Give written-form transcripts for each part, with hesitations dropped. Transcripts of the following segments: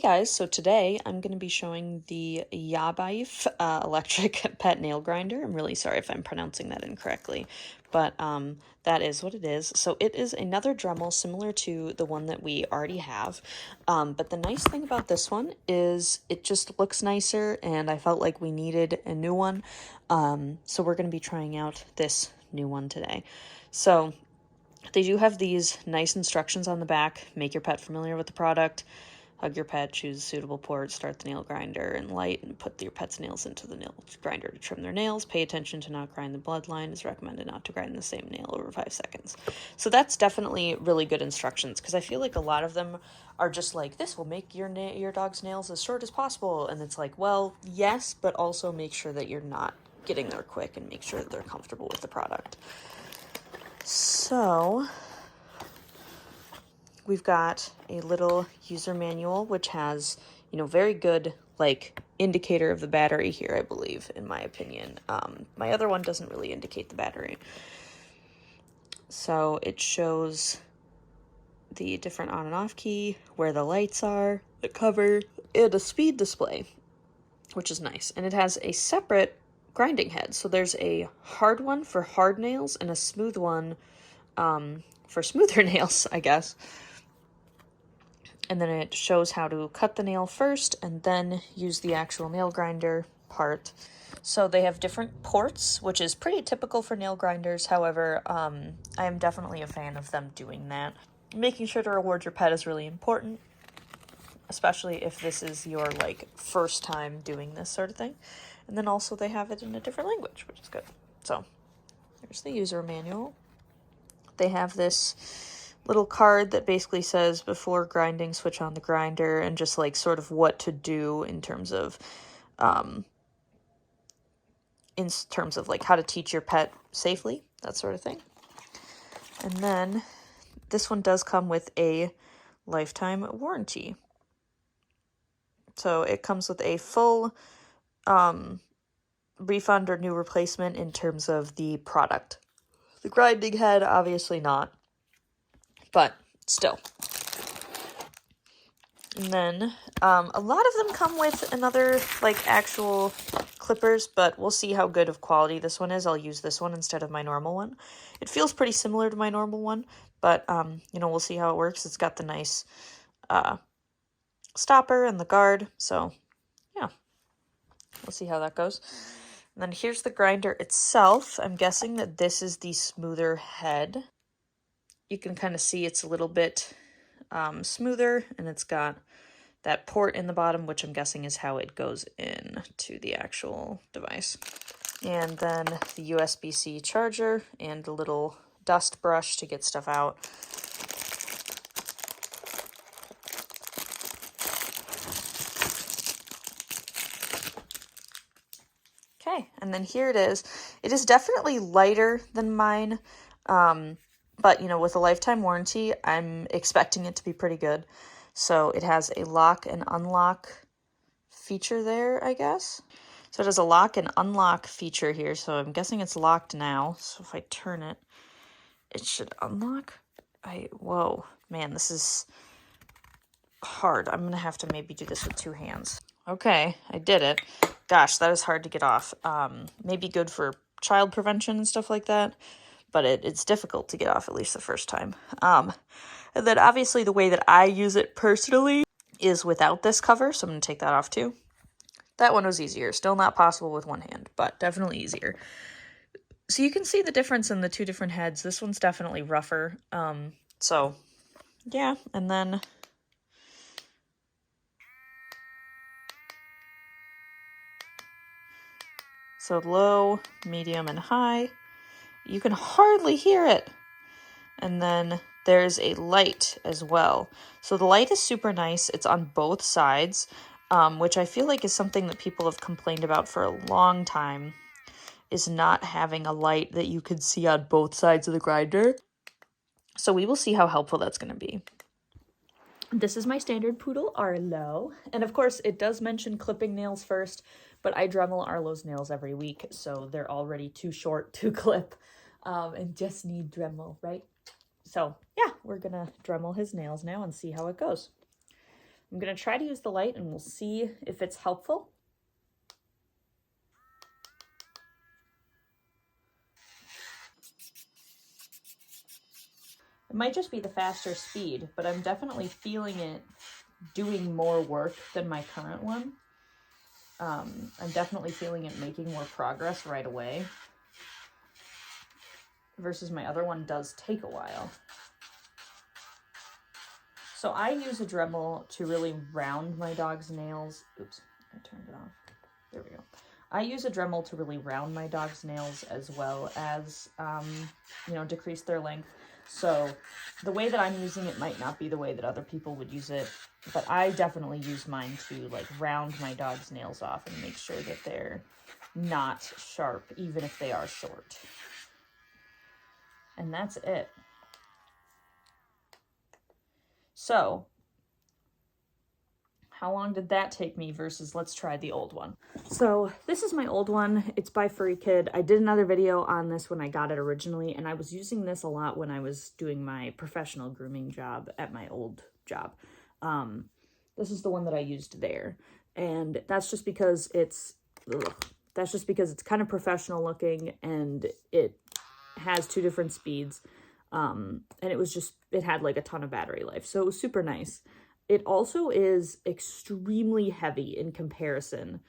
guys, so today I'm going to be showing the YABIFE electric pet nail grinder. I'm really sorry if I'm pronouncing that incorrectly, but that is what it is. So it is another Dremel similar to the one that we already have, but the nice thing about this one is it just looks nicer, and I felt like we needed a new one, so we're going to be trying out this new one today. So they do have these nice instructions on the back. Make your pet familiar with the product. Hug your pet, choose a suitable port, start the nail grinder and light, and put your pet's nails into the nail grinder to trim their nails. Pay attention to not grind the bloodline. It's recommended not to grind the same nail over 5 seconds. So that's definitely really good instructions, because I feel like a lot of them are just like, this will make your dog's nails as short as possible. And it's like, well, yes, but also make sure that you're not getting there quick and make sure that they're comfortable with the product. So we've got a little user manual, which has, very good, indicator of the battery here, I believe, in my opinion. My other one doesn't really indicate the battery. So it shows the different on and off key, where the lights are, the cover, and a speed display, which is nice. And it has a separate grinding head. So there's a hard one for hard nails and a smooth one for smoother nails, I guess. And then it shows how to cut the nail first and then use the actual nail grinder part. So they have different ports, which is pretty typical for nail grinders. However, I am definitely a fan of them doing that. Making sure to reward your pet is really important, especially if this is your first time doing this sort of thing. And then also they have it in a different language, which is good. So there's the user manual. They have this little card that basically says before grinding, switch on the grinder, and just sort of what to do in terms of how to teach your pet safely, that sort of thing. And then this one does come with a lifetime warranty. So it comes with a full refund or new replacement in terms of the product. The grinding head, obviously not, but still. And then a lot of them come with another actual clippers, but we'll see how good of quality this one is. I'll use this one instead of my normal one. It feels pretty similar to my normal one, but we'll see how it works. It's got the nice stopper and the guard, so yeah, we'll see how that goes. And then here's the grinder itself. I'm guessing that this is the smoother head. You can kind of see it's a little bit smoother, and it's got that port in the bottom, which I'm guessing is how it goes in to the actual device. And then the USB-C charger and a little dust brush to get stuff out. Okay, and then here it is. It is definitely lighter than mine, but, with a lifetime warranty, I'm expecting it to be pretty good. So it has a lock and unlock feature there, I guess. So it has a lock and unlock feature here, so I'm guessing it's locked now. So if I turn it, it should unlock. Whoa, man, this is hard. I'm gonna have to maybe do this with 2 hands. Okay, I did it. Gosh, that is hard to get off. Maybe good for child prevention and stuff like that, but it's difficult to get off, at least the first time. And then obviously the way that I use it personally is without this cover, so I'm going to take that off too. That one was easier. Still not possible with one hand, but definitely easier. So you can see the difference in the 2 different heads. This one's definitely rougher. So yeah, and then so low, medium, and high. You can hardly hear it. And then there's a light as well. So the light is super nice. It's on both sides, which I feel like is something that people have complained about for a long time, is not having a light that you could see on both sides of the grinder. So we will see how helpful that's going to be. This is my standard poodle, Arlo. And of course, it does mention clipping nails first, but I Dremel Arlo's nails every week, so they're already too short to clip and just need Dremel, right? So yeah, we're gonna Dremel his nails now and see how it goes. I'm going to try to use the light and we'll see if it's helpful. It might just be the faster speed, but I'm definitely feeling it doing more work than my current one. I'm definitely feeling it making more progress right away, versus my other one does take a while. So I use a Dremel to really round my dog's nails. Oops, I turned it off. There we go. I use a Dremel to really round my dog's nails as well as, you know, decrease their length. So the way that I'm using it might not be the way that other people would use it, but I definitely use mine to like round my dog's nails off and make sure that they're not sharp, even if they are short. And that's it. So how long did that take me versus let's try the old one. So this is my old one. It's by Furry Kid. I did another video on this when I got it originally, and I was using this a lot when I was doing my professional grooming job at my old job. This is the one that I used there, and that's just because it's kind of professional looking, and it has 2 different speeds. And it had like a ton of battery life, so it was super nice. It also is extremely heavy in comparison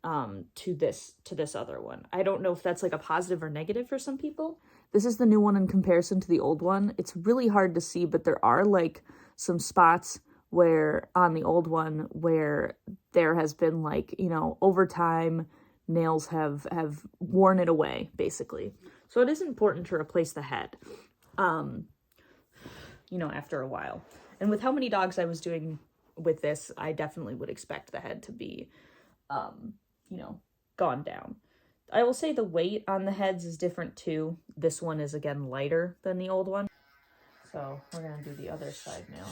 to this other one. I don't know if that's like a positive or negative for some people. This is the new one in comparison to the old one. It's really hard to see, but there are like some spots where on the old one where there has been like, you know, over time nails have worn it away basically. So it is important to replace the head, you know, after a while. And with how many dogs I was doing with this, I definitely would expect the head to be, you know, gone down. I will say the weight on the heads is different too. This one is, again, lighter than the old one. So we're going to do the other side now.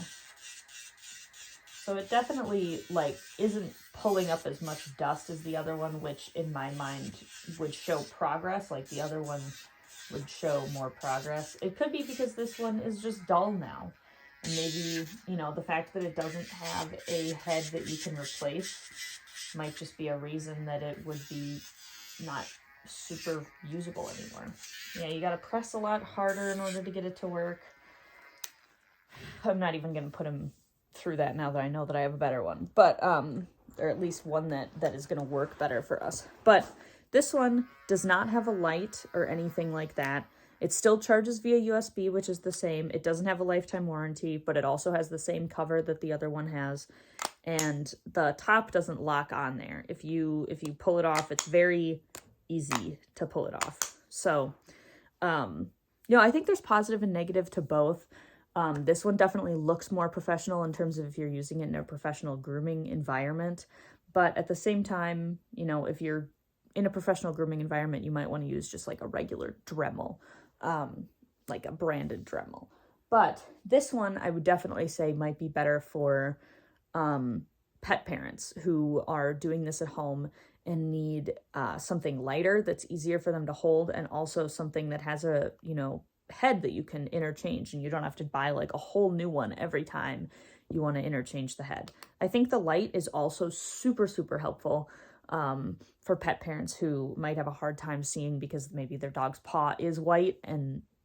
So it definitely, like, isn't pulling up as much dust as the other one, which in my mind would show progress. Like, the other one would show more progress. It could be because this one is just dull now. And maybe, you know, the fact that it doesn't have a head that you can replace might just be a reason that it would be not super usable anymore. Yeah, you gotta press a lot harder in order to get it to work. I'm not even gonna put him through that now that I know that I have a better one. But, or at least one that is gonna work better for us. But this one does not have a light or anything like that. It still charges via USB, which is the same. It doesn't have a lifetime warranty, but it also has the same cover that the other one has. And the top doesn't lock on there. If you pull it off, it's very easy to pull it off. So, you know, I think there's positive and negative to both. This one definitely looks more professional in terms of if you're using it in a professional grooming environment. But at the same time, you know, if you're in a professional grooming environment, you might want to use just like a regular Dremel. Like a branded Dremel. But this one I would definitely say might be better for pet parents who are doing this at home and need something lighter that's easier for them to hold, and also something that has a, you know, head that you can interchange, and you don't have to buy like a whole new one every time you want to interchange the head. I think the light is also super, super helpful for pet parents who might have a hard time seeing because maybe their dog's paw is white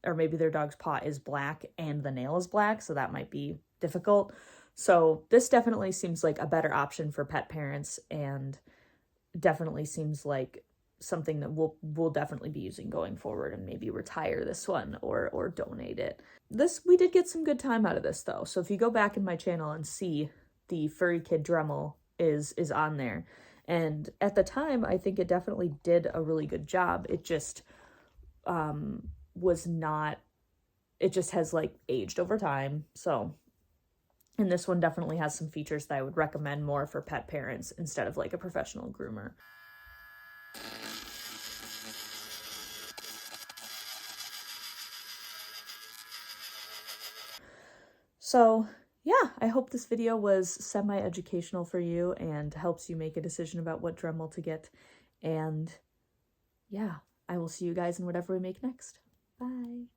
or maybe their dog's paw is black and the nail is black, so that might be difficult. So this definitely seems like a better option for pet parents, and definitely seems like something that we'll definitely be using going forward, and maybe retire this one or donate it. We did get some good time out of this though. So if you go back in my channel and see, the Furry Kid Dremel is on there. And at the time, I think it definitely did a really good job. It just it just has like aged over time. So, and this one definitely has some features that I would recommend more for pet parents instead of like a professional groomer. So yeah, I hope this video was semi-educational for you and helps you make a decision about what Dremel to get. And yeah, I will see you guys in whatever we make next. Bye.